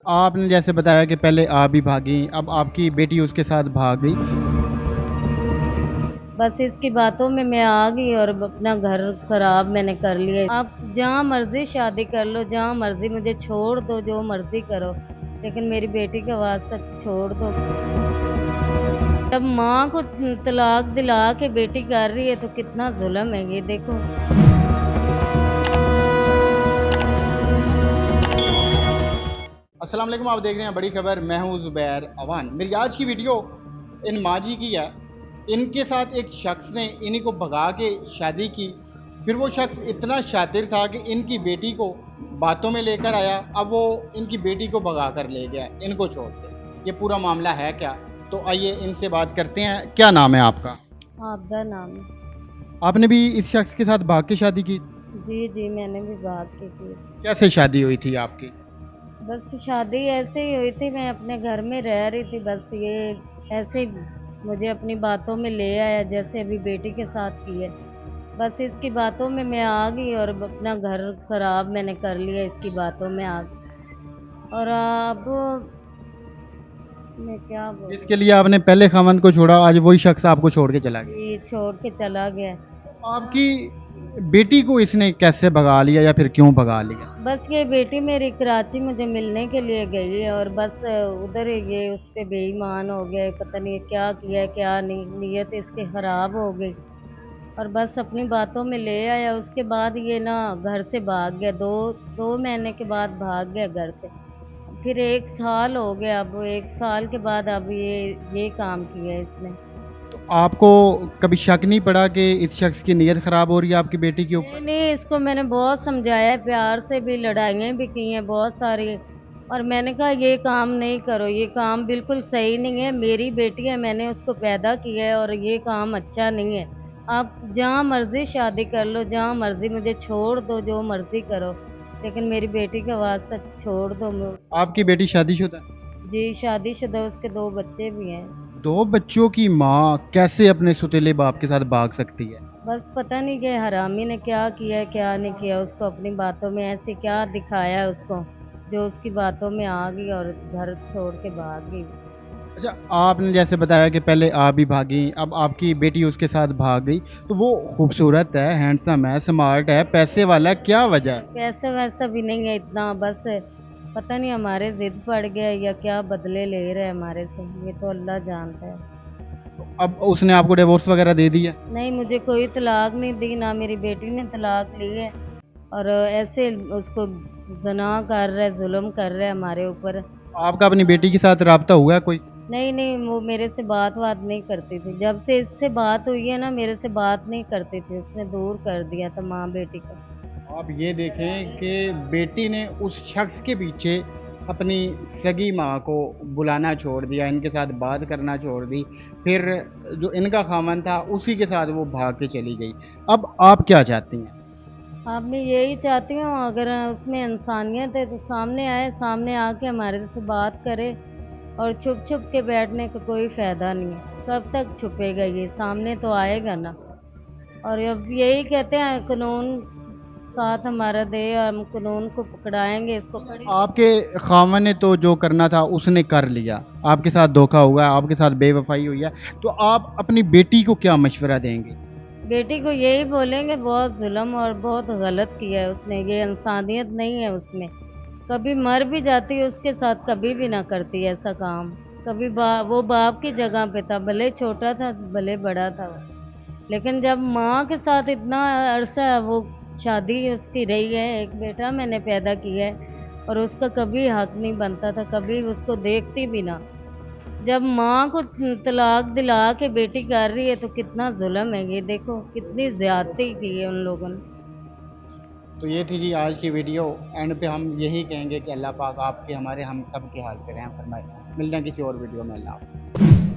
آپ نے جیسے بتایا کہ پہلے آپ بھی بھاگی، اب آپ کی بیٹی اس کے ساتھ بھاگ گئی۔ بس اس کی باتوں میں آ گئی اور اپنا گھر خراب میں نے کر لیا۔ آپ جہاں مرضی شادی کر لو، جہاں مرضی مجھے چھوڑ دو، جو مرضی کرو، لیکن میری بیٹی کا واسطہ چھوڑ دو۔ جب ماں کو طلاق دلا کے بیٹی کر رہی ہے تو کتنا ظلم ہے یہ دیکھو۔ السلام علیکم، آپ دیکھ رہے ہیں بڑی خبر، میں ہوں زبیر اوان۔ میری آج کی ویڈیو ان ماجی کی ہے۔ ان کے ساتھ ایک شخص نے انہی کو بھگا کے شادی کی، پھر وہ شخص اتنا شاطر تھا کہ ان کی بیٹی کو باتوں میں لے کر آیا، اب وہ ان کی بیٹی کو بھگا کر لے گیا ان کو چھوڑ کے۔ یہ پورا معاملہ ہے کیا؟ تو آئیے ان سے بات کرتے ہیں۔ کیا نام ہے آپ کا؟ آبدہ نام ہے۔ آپ نے بھی اس شخص کے ساتھ بھاگ کے شادی کی؟ جی میں نے بھی بات کی تھی۔ کیسے شادی ہوئی تھی آپ کی؟ بس شادی ایسے ہی ہوئی تھی، میں اپنے گھر میں رہ رہی تھی، بس یہ ایسے ہی مجھے اپنی باتوں میں لے آیا جیسے ابھی بیٹی کے ساتھ کی ہے۔ بس اس کی باتوں میں آ گئی اور اپنا گھر خراب میں نے کر لیا اس کی باتوں میں آ گئی۔ اور اب میں کیا جس بولوں، کے لیے آپ نے پہلے خاوند کو چھوڑا، آج وہی شخص آپ کو چھوڑ کے چلا گیا۔ یہ چھوڑ کے چلا گیا۔ آپ کی بیٹی کو اس نے کیسے بھگا لیا یا پھر کیوں بھگا لیا؟ بس یہ بیٹی میری کراچی مجھے ملنے کے لیے گئی ہے اور بس ادھر یہ اس پہ بے ایمان ہو گیا، پتہ نہیں کیا کیا ہے کیا نہیں، نیت اس کی خراب ہو گئی اور بس اپنی باتوں میں لے آیا۔ اس کے بعد یہ نا گھر سے بھاگ گیا، دو مہینے کے بعد بھاگ گیا گھر سے۔ پھر 1 سال ہو گیا، اب 1 سال کے بعد اب یہ کام کیا ہے اس نے۔ تو آپ کو کبھی شک نہیں پڑا کہ اس شخص کی نیت خراب ہو رہی ہے آپ کی بیٹی کے اوپر؟ نہیں اس کو میں نے بہت سمجھایا ہے، پیار سے بھی، لڑائیاں بھی کی ہیں بہت ساری، اور میں نے کہا یہ کام نہیں کرو، یہ کام بالکل صحیح نہیں ہے، میری بیٹی ہے، میں نے اس کو پیدا کیا ہے اور یہ کام اچھا نہیں ہے۔ آپ جہاں مرضی شادی کر لو، جہاں مرضی مجھے چھوڑ دو، جو مرضی کرو، لیکن میری بیٹی کا واسطہ چھوڑ دو۔ آپ کی بیٹی شادی شدہ ہے؟ جی شادی شدہ، اس کے 2 بچے بھی ہیں۔ 2 بچوں کی ماں کیسے اپنے سوتیلے باپ کے ساتھ بھاگ سکتی ہے؟ بس پتہ نہیں کہ حرامی نے کیا کیا ہے کیا نہیں کیا، اس کو اپنی باتوں میں ایسے کیا دکھایا ہے اس کو جو اس کی باتوں میں آ گئی اور گھر چھوڑ کے بھاگ گئی۔ اچھا، آپ نے جیسے بتایا کہ پہلے آپ بھی بھاگی، اب آپ کی بیٹی اس کے ساتھ بھاگ گئی، تو وہ خوبصورت ہے، ہینڈسم ہے، سمارٹ ہے، پیسے والا ہے، کیا وجہ ہے؟ پیسے ویسا بھی نہیں ہے اتنا، بس پتہ نہیں ہمارے ضد پڑ گیا یا کیا بدلے لے رہے ہیں ہمارے سے، یہ تو اللہ جانتا ہے۔ اب اس نے آپ کو ڈیورس وغیرہ دے دی ہے؟ نہیں مجھے کوئی طلاق نہیں دی، نہ میری بیٹی نے طلاق لی ہے، اور ایسے اس کو زنا کر رہے، ظلم کر رہے ہمارے اوپر۔ آپ کا اپنی بیٹی کے ساتھ رابطہ ہوا ہے کوئی؟ نہیں وہ میرے سے بات نہیں کرتی تھی، جب سے اس سے بات ہوئی ہے نا میرے سے بات نہیں کرتی تھی، اس نے دور کر دیا تھا ماں بیٹی کو۔ آپ یہ دیکھیں کہ بیٹی نے اس شخص کے پیچھے اپنی سگی ماں کو بلانا چھوڑ دیا، ان کے ساتھ بات کرنا چھوڑ دی، پھر جو ان کا خامن تھا اسی کے ساتھ وہ بھاگ کے چلی گئی۔ اب آپ کیا چاہتی ہیں؟ آپ میں یہی چاہتی ہوں اگر اس میں انسانیت ہے تو سامنے آئے، سامنے آ کے ہمارے سے بات کرے، اور چھپ کے بیٹھنے کا کوئی فائدہ نہیں ہے، کب تک چھپے گا، یہ سامنے تو آئے گا نا۔ اور اب یہی کہتے ہیں قانون ساتھ ہمارا دے، ہم قانون کو پکڑائیں گے، اس کو کڑی۔ آپ کے خامن نے تو جو کرنا تھا اس نے کر لیا، آپ کے ساتھ دھوکا ہوا ہے، آپ کے ساتھ بے وفائی ہوئی ہے، تو آپ اپنی بیٹی کو کیا مشورہ دیں گے؟ بیٹی کو یہی بولیں گے بہت ظلم اور بہت غلط کیا ہے اس نے، یہ انسانیت نہیں ہے اس میں، کبھی مر بھی جاتی اس کے ساتھ، کبھی بھی نہ کرتی ایسا کام، کبھی وہ باپ کی جگہ پہ تھا، بھلے چھوٹا تھا بھلے بڑا تھا وہ، لیکن جب ماں کے ساتھ اتنا عرصہ وہ شادی اس کی رہی ہے، ایک بیٹا میں نے پیدا کیا ہے اور اس کا کبھی حق نہیں بنتا تھا، کبھی اس کو دیکھتی بھی نہ، جب ماں کو طلاق دلا کے بیٹی کر رہی ہے تو کتنا ظلم ہے یہ دیکھو، کتنی زیادتی کی ہے ان لوگوں نے۔ تو یہ تھی جی آج کی ویڈیو، اینڈ پہ ہم یہی کہیں گے کہ اللہ پاک آپ کے ہمارے ہم سب کے حال پہ رحم فرمائے۔ ملتے ہیں کسی اور ویڈیو میں، اللہ حافظ۔